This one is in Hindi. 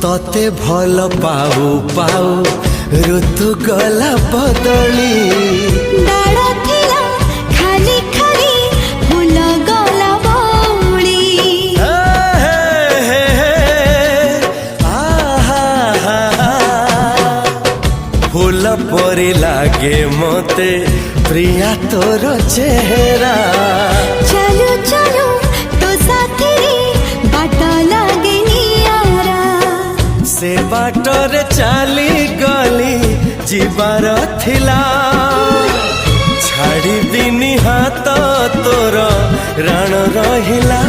तते भल पाऊ पाऊ ऋतु गला बदली डाळ थिला खाली खाली फूल गला बौली फूल परी लागे मते प्रिया तोर चेहरा चलो चलो तो साथी बाट लागे नियारा से बाटरे चली गली जीवार थिला छाड़ी दिनी हाथ तोर राण रहिला।